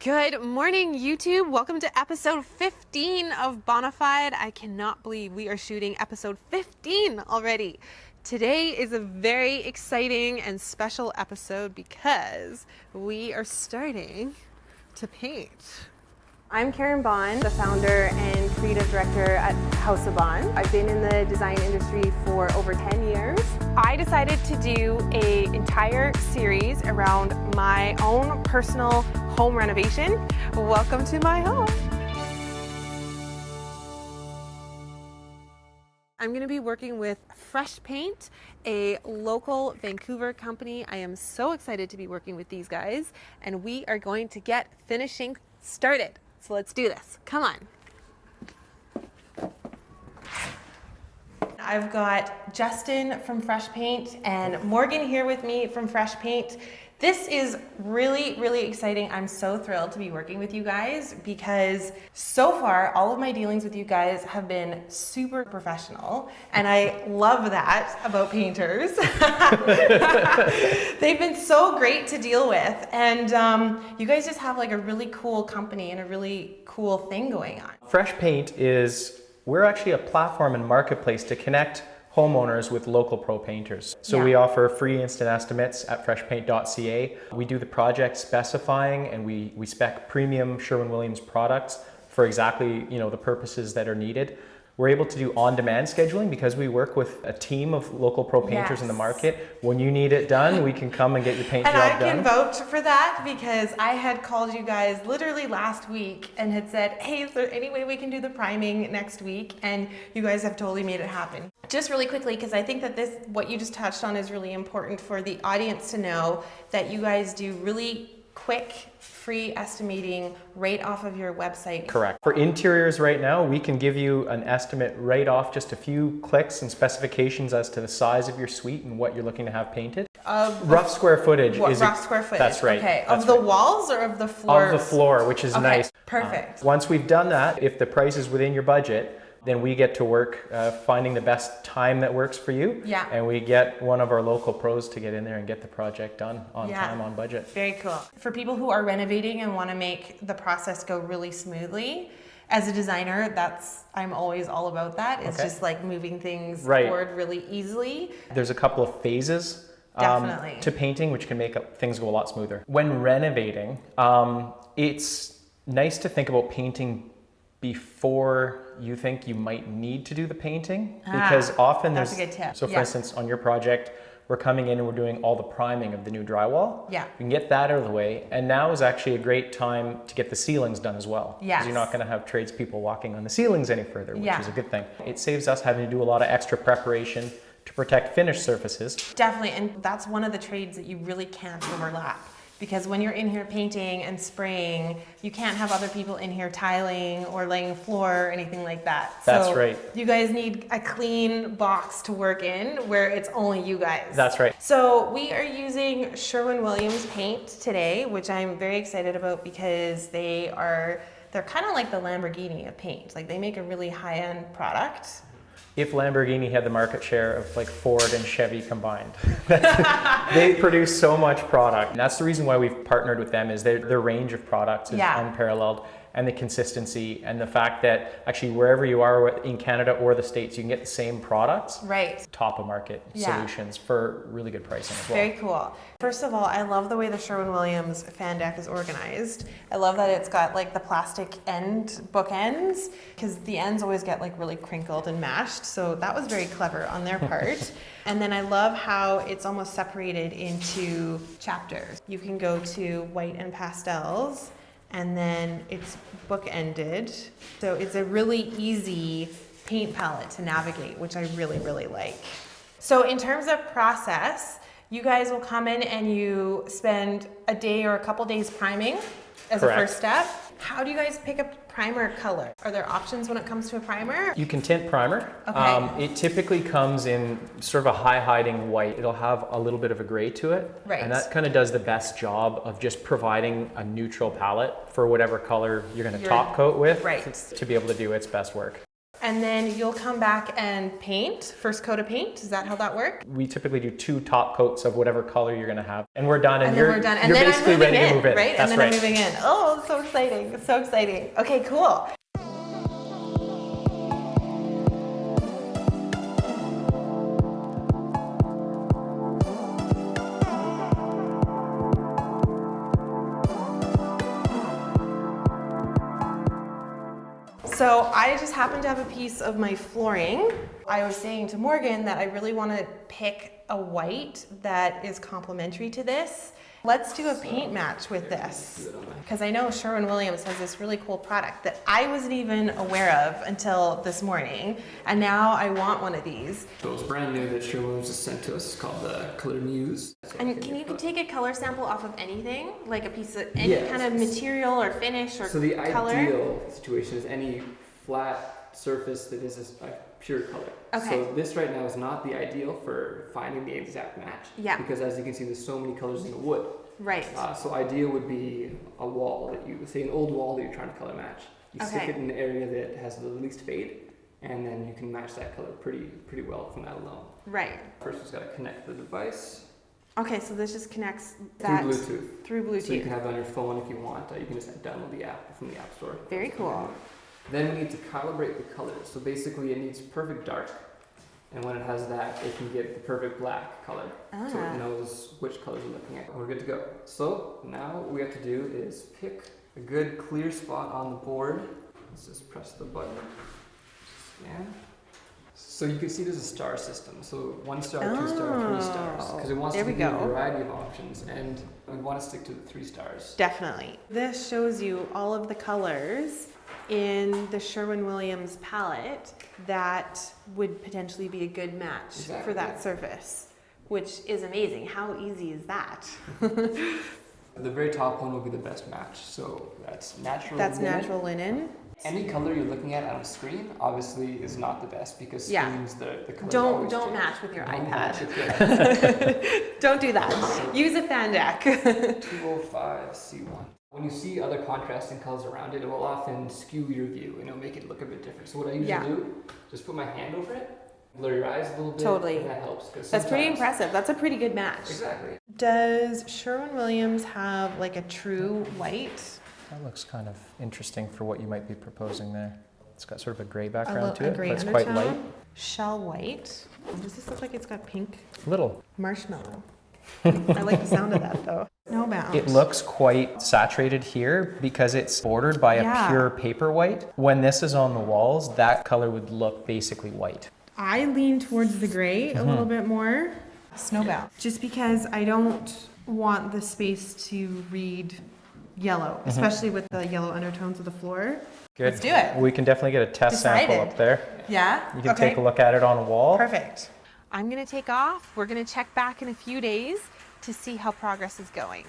Good morning, YouTube. Welcome to episode 15 of Bohnafide. I cannot believe we are shooting episode 15 already. Today is a very exciting and special episode because we are starting to paint. I'm Karin Bohn, the founder and creative director at House of Bohn. I've been in the design industry for over 10 years. I decided to do an entire series around my own personal home renovation. Welcome to my home. I'm going to be working with Fresh Paint, a local Vancouver company. I am so excited to be working with these guys, and we are going to get finishing started. So let's do this. Come on. I've got Justin from Fresh Paint and Morgan here with me from Fresh Paint. This is really, really exciting. I'm so thrilled to be working with you guys because so far all of my dealings with you guys have been super professional, and I love that about painters. They've been so great to deal with, and you guys just have like a really cool company and a really cool thing going on. Fresh Paint we're actually a platform and marketplace to connect homeowners with local pro painters. So we offer free instant estimates at freshpaint.ca. We do the project specifying, and we spec premium Sherwin-Williams products for exactly the purposes that are needed. We're able to do on-demand scheduling because we work with a team of local pro painters in the market. When you need it done, we can come and get your paint job done. And I can vouch for that because I had called you guys literally last week and had said, hey, is there any way we can do the priming next week? And you guys have totally made it happen. Just really quickly, because I think that what you just touched on is really important for the audience to know, that you guys do really quick, free estimating right off of your website. Correct. For interiors right now, we can give you an estimate right off just a few clicks and specifications as to the size of your suite and what you're looking to have painted. Rough square footage. Rough square footage. That's right. Okay. Of the walls or of the floors? Of the floor, which is nice. Perfect. Once we've done that, if the price is within your budget, then we get to work finding the best time that works for you. Yeah. And we get one of our local pros to get in there and get the project done on time, on budget. Very cool. For people who are renovating and want to make the process go really smoothly, as a designer, I'm always all about that. It's just like moving things forward really easily. There's a couple of phases to painting, which can make things go a lot smoother. When renovating, it's nice to think about painting before you think you might need to do the painting, because often that's a good tip. So for instance, on your project, we're coming in and we're doing all the priming of the new drywall. Yeah. We can get that out of the way, and now is actually a great time to get the ceilings done as well. Yes. Because you're not going to have tradespeople walking on the ceilings any further, which is a good thing. It saves us having to do a lot of extra preparation to protect finished surfaces. Definitely, and that's one of the trades that you really can't overlap. Because when you're in here painting and spraying, you can't have other people in here tiling or laying floor or anything like that. That's right. You guys need a clean box to work in where it's only you guys. That's right. So we are using Sherwin-Williams paint today, which I'm very excited about because they're kind of like the Lamborghini of paint. Like, they make a really high-end product. If Lamborghini had the market share of like Ford and Chevy combined. They produce so much product. And that's the reason why we've partnered with them, is their range of products is unparalleled, and the consistency, and the fact that actually wherever you are in Canada or the States, you can get the same products. Right. Top of market solutions for really good pricing as well. Very cool. First of all, I love the way the Sherwin-Williams fan deck is organized. I love that it's got like the plastic bookends, because the ends always get like really crinkled and mashed. So that was very clever on their part. And then I love how it's almost separated into chapters. You can go to white and pastels, and then it's bookended. So it's a really easy paint palette to navigate, which I really, really like. So in terms of process, you guys will come in and you spend a day or a couple days priming as a first step. How do you guys pick a primer color? Are there options when it comes to a primer? You can tint primer. Okay. It typically comes in sort of a high-hiding white. It'll have a little bit of a gray to it. Right. And that kind of does the best job of just providing a neutral palette for whatever color you're going to top coat with to be able to do its best work. And then you'll come back and paint, first coat of paint. Is that how that works? We typically do 2 top coats of whatever color you're going to have. And we're done. And, then we're done. And you're then basically I'm moving ready in, to move in. right? That's and then right. I'm moving in. Oh, so exciting. So exciting. Okay, cool. So I just happened to have a piece of my flooring. I was saying to Morgan that I really want to pick a white that is complementary to this. Let's do a paint match with this. Because I know Sherwin-Williams has this really cool product that I wasn't even aware of until this morning. And now I want one of these. So it's brand new that Sherwin-Williams has sent to us. It's called the Color Muse. And can you take a color sample off of anything? Like a piece of any kind of material or finish or So the color? ideal situation is any flat surface that is a pure color. Okay. So this right now is not the ideal for finding the exact match. Yeah. Because as you can see, there's so many colors in the wood. Right. So ideal would be a wall that you, say an old wall that you're trying to color match. You stick Okay. it in an area that has the least fade, and then you can match that color pretty well from that alone. Right. First, just got to connect the device Okay, so this just connects that through Bluetooth. through Bluetooth. So you can have it on your phone if you want. You can just download the app from the App Store. Very cool. Then we need to calibrate the colors. So basically it needs perfect dark. And when it has that, it can get the perfect black color. So it knows which colors you're looking at. We're good to go. So now what we have to do is pick a good clear spot on the board. Let's just press the button. Scan. So you can see there's a star system. So 1 star, 2 star, 3 stars. Because it wants to give you a variety of options. And we want to stick to the 3 stars. Definitely. This shows you all of the colors in the Sherwin-Williams palette that would potentially be a good match for that surface, which is amazing. How easy is that? The very top one will be the best match. So that's natural linen. Natural linen. Any color you're looking at on a screen obviously is not the best because screens the color Don't match with your Don't iPad. match it. Don't do that. Use a fan deck. 205 C1. When you see other contrasting colors around it, it will often skew your view and it'll make it look a bit different. So what I usually do, just put my hand over it, blur your eyes a little bit, Totally. and that helps. That's pretty impressive. That's a pretty good match. Exactly. Does Sherwin-Williams have like a true white? That looks kind of interesting for what you might be proposing there. It's got sort of a gray background to A it, gray but it's quite light. undertone. Shell white. Does this look like it's got pink? Little. Marshmallow. I like the sound of that though. Snowbound. It looks quite saturated here because it's bordered by a pure paper white. When this is on the walls, that color would look basically white. I lean towards the gray a little bit more. Snowbound. Just because I don't want the space to read yellow, especially with the yellow undertones of the floor. Good. Let's do it. We can definitely get a test sample up there. Yeah? You can take a look at it on a wall. Perfect. I'm going to take off. We're going to check back in a few days to see how progress is going.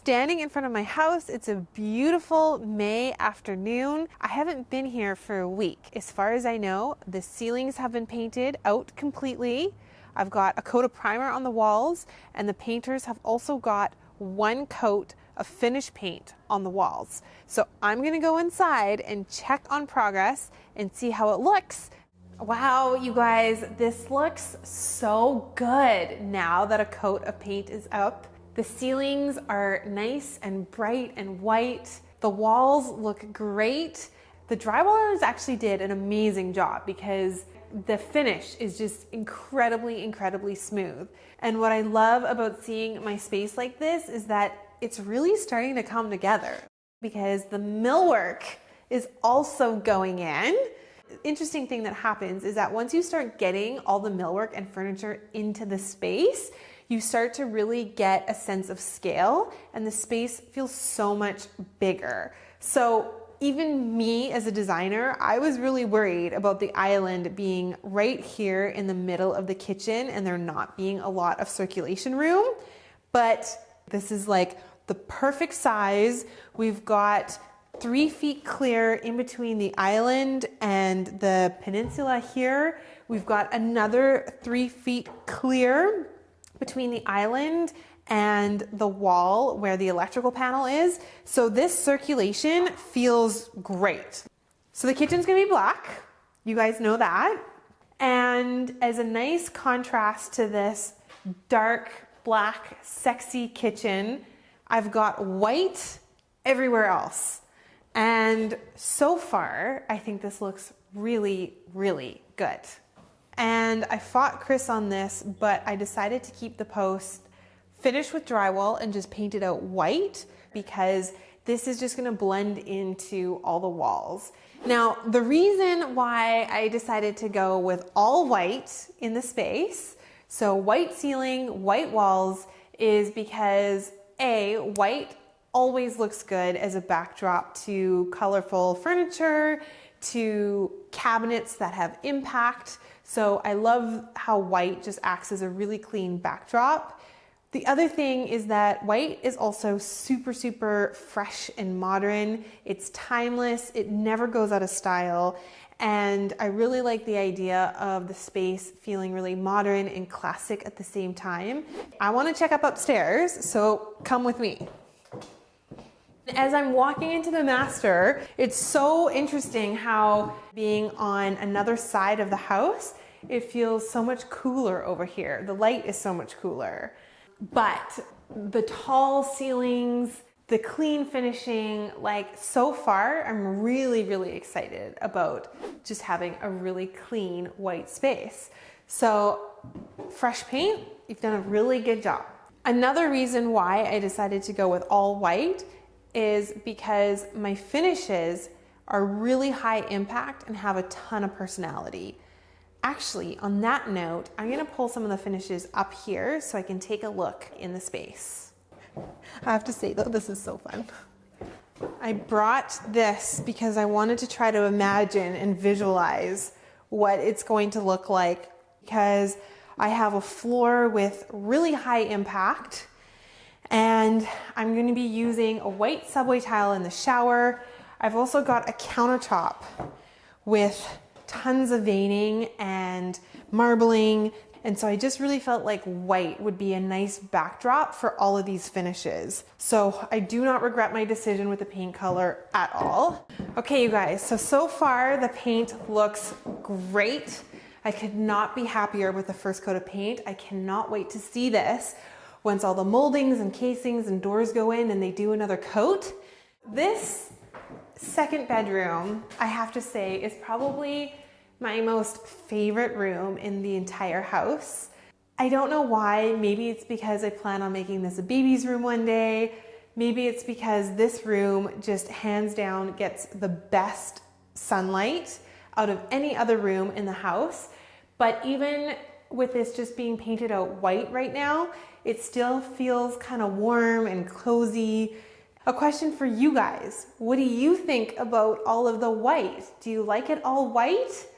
standing in front of my house. It's a beautiful May afternoon. I haven't been here for a week. As far as I know, the ceilings have been painted out completely. I've got a coat of primer on the walls, and the painters have also got one coat of finish paint on the walls. So I'm gonna go inside and check on progress and see how it looks. Wow, you guys, this looks so good now that a coat of paint is up. The ceilings are nice and bright and white. The walls look great. The drywallers actually did an amazing job because the finish is just incredibly, incredibly smooth. And what I love about seeing my space like this is that it's really starting to come together because the millwork is also going in. Interesting thing that happens is that once you start getting all the millwork and furniture into the space, you start to really get a sense of scale and the space feels so much bigger. So even me as a designer, I was really worried about the island being right here in the middle of the kitchen and there not being a lot of circulation room. But this is like the perfect size. We've got 3 feet clear in between the island and the peninsula here. We've got another 3 feet clear between the island and the wall where the electrical panel is. So this circulation feels great. So the kitchen's gonna be black. You guys know that. And as a nice contrast to this dark, black, sexy kitchen, I've got white everywhere else. And so far, I think this looks really, really good. And I fought Chris on this, but I decided to keep the post finished with drywall and just paint it out white because this is just gonna blend into all the walls. Now, the reason why I decided to go with all white in the space, so white ceiling, white walls, is because A, white always looks good as a backdrop to colorful furniture, to cabinets that have impact. So I love how white just acts as a really clean backdrop. The other thing is that white is also super, super fresh and modern. It's timeless, it never goes out of style. And I really like the idea of the space feeling really modern and classic at the same time. I wanna check up upstairs, so come with me. As I'm walking into the master, it's so interesting how being on another side of the house, it feels so much cooler over here. The light is so much cooler. But the tall ceilings, the clean finishing, like so far, I'm really, really excited about just having a really clean white space. So fresh paint, you've done a really good job. Another reason why I decided to go with all white is because my finishes are really high impact and have a ton of personality. Actually, on that note, I'm gonna pull some of the finishes up here so I can take a look in the space. I have to say though, this is so fun. I brought this because I wanted to try to imagine and visualize what it's going to look like because I have a floor with really high impact and I'm going to be using a white subway tile in the shower. I've also got a countertop with tons of veining and marbling. And so I just really felt like white would be a nice backdrop for all of these finishes. So I do not regret my decision with the paint color at all. Okay, you guys, so far the paint looks great. I could not be happier with the first coat of paint. I cannot wait to see this once all the moldings and casings and doors go in and they do another coat. This second bedroom, I have to say, is probably my most favorite room in the entire house. I don't know why. Maybe it's because I plan on making this a baby's room one day. Maybe it's because this room just hands down gets the best sunlight out of any other room in the house. But even with this just being painted out white right now, it still feels kind of warm and cozy. A question for you guys. What do you think about all of the white? Do you like it all white?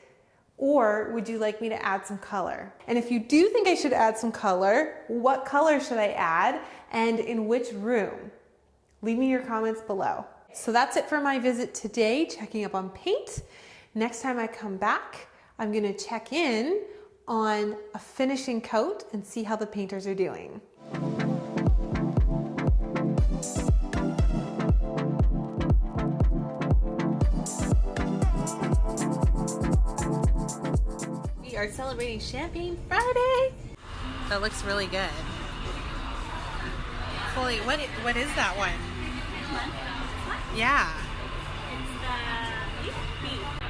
Or would you like me to add some color? And if you do think I should add some color, what color should I add and in which room? Leave me your comments below. So that's it for my visit today, checking up on paint. Next time I come back, I'm gonna check in on a finishing coat and see how the painters are doing. We are celebrating Champagne Friday. That looks really good. Chloe, what is that one? One? Yeah. It's the beef.